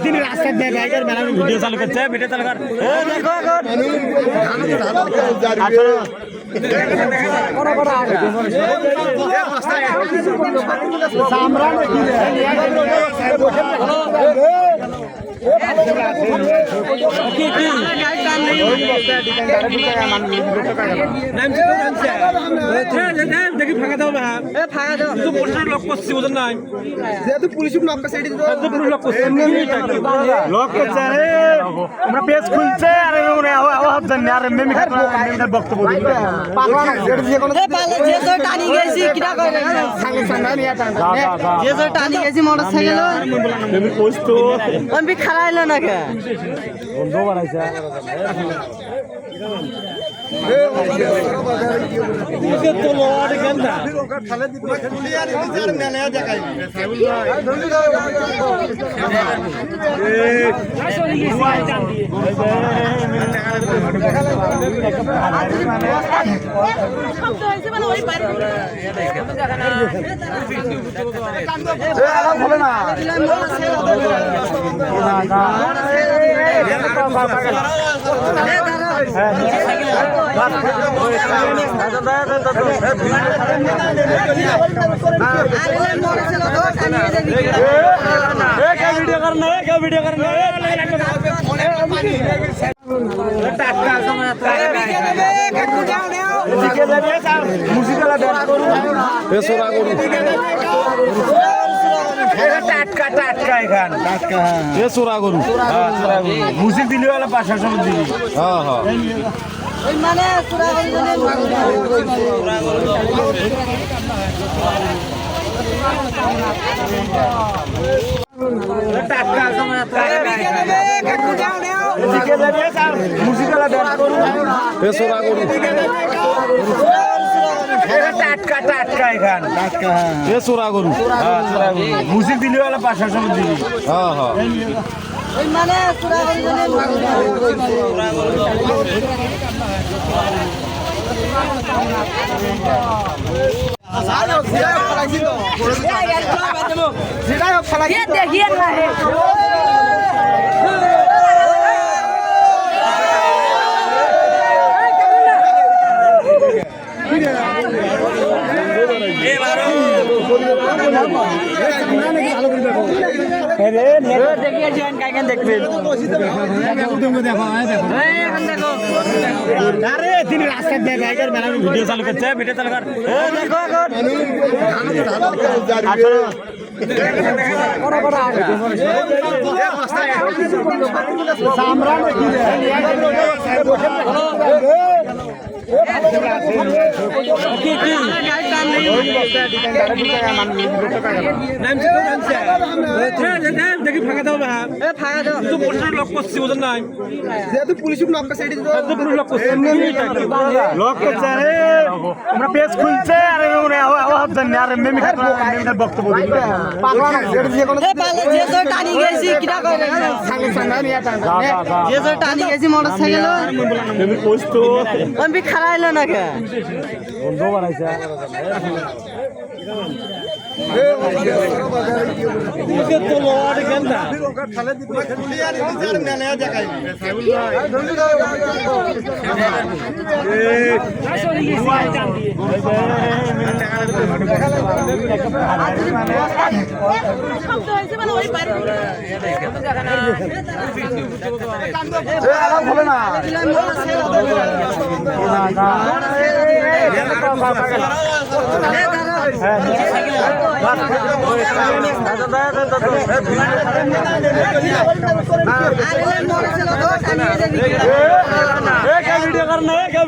তিনি রাস্তা দিয়ে বাইকের মেলা ভিডিও চালু করছে ভিডিও চালু কর দেখি ফাঁকা দাও ফাঁকা দাও লক করছি ওদের নাই যেহেতু পুলিশ লক করছে লক করছে লক করছে আমরা পেজ খুলছে আর আর মেমি বক্তব্য টানি গেছি কিটা করে যে টানি গেছি মোটরসাইকেল আমি খারাইলো না কে বন্ধ বানাইছে वीडियो करना মুসিক দিলি পাশা সময় দিলি মানে মুসিক দিলি পাশা সময় দিলি মানে দেখিয়ে তিনি রাস্তা দিয়ে বাইকের মেলা ভিডিও চালু করছে ভিডিও চালু কর দেখি ফাঁকা দাও ফাঁকা দাও লক করছি ওদের নাই যেহেতু পুলিশ লক করছে লক করছে লক করছে আমরা পেজ খুলছে আর আর মেমি বক্তব্য টানি গেছি কিটা করে যে টানি গেছি মোটরসাইকেল আমি খারাইলো না কে বন্ধ বানাইছে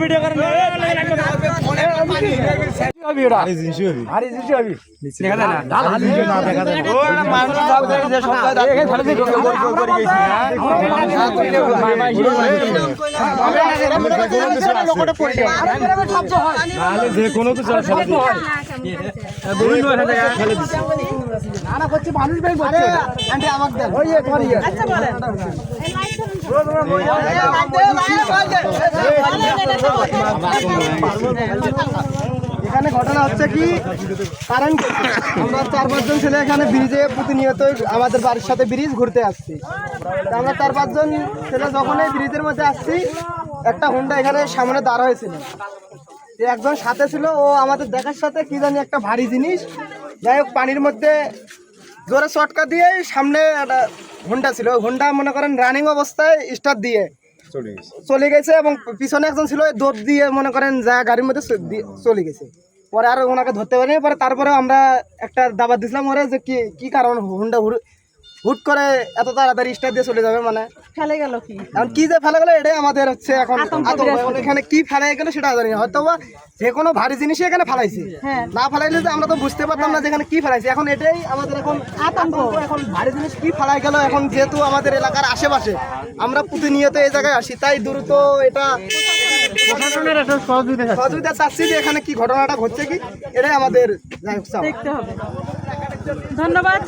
वीडियो करना है নাহলে যে কোনো কিছু ফেলে দিই বিভিন্ন জায়গায় ফেলে দিচ্ছি এখানে ঘটনা হচ্ছে কি কারেন্ট আমরা 4-5 জন ছেলে এখানে ব্রিজে প্রতিনিয়ত আমাদের বাড়ির সাথে ব্রিজ ঘুরতে আসছি। তা আমরা 4-5 জন ছেলে যখন এই ব্রিজের মধ্যে আসছি একটা হুন্ডা এখানে সামনে দাঁড়া হয়েছিল। একজন সাথে ছিল, ও আমাদের দেখার সাথে কি জানি একটা ভারী জিনিস, যাই হোক পানির মধ্যে জোরে চটকা দিয়ে সামনে একটা হুন্ডা ছিল, ওই হুন্ডা মনে করেন রানিং অবস্থায় স্টার্ট দিয়ে চলে গেছে এবং পিছনে একজন ছিল দৌড় দিয়ে মনে করেন যা গাড়ির মধ্যে চলে গেছে। পরে আর ওনাকে ধরতে পারিনি। পরে তারপরে আমরা একটা দাবা দিছিলাম ওরে যে কি কারণ হুন্ডা হুট করে এত তাড়াতাড়ি স্টার্ট দিয়ে চলে যাবে, মানে ফেলে গেল কি এখন কি যে ফেলে গেল এটাই আমাদের হচ্ছে এখন আতঙ্ক। এখানে কি ফেলে গেল সেটা জানি না, হয়তো বা যে কোনো ভারী জিনিসই এখানে ফেলাইছে, না ফেলাইলে যে আমরা তো বুঝতে পারতাম না যেখানে কি ফেলাইছে। এখন এটাই আমাদের এখন আতঙ্ক, এখন ভারী জিনিস কি ফেলাই গেল। এখন যেহেতু আমাদের এলাকার আশেপাশে আমরা প্রতিনিয়ত এই জায়গায় আসি, তাই দ্রুত এটা প্রশাসনের একটা সহযোগিতা চাচ্ছি যে এখানে কি ঘটনাটা ঘটছে কি এটাই আমাদের যাই হোক চাওয়া। দেখতে হবে। ধন্যবাদ।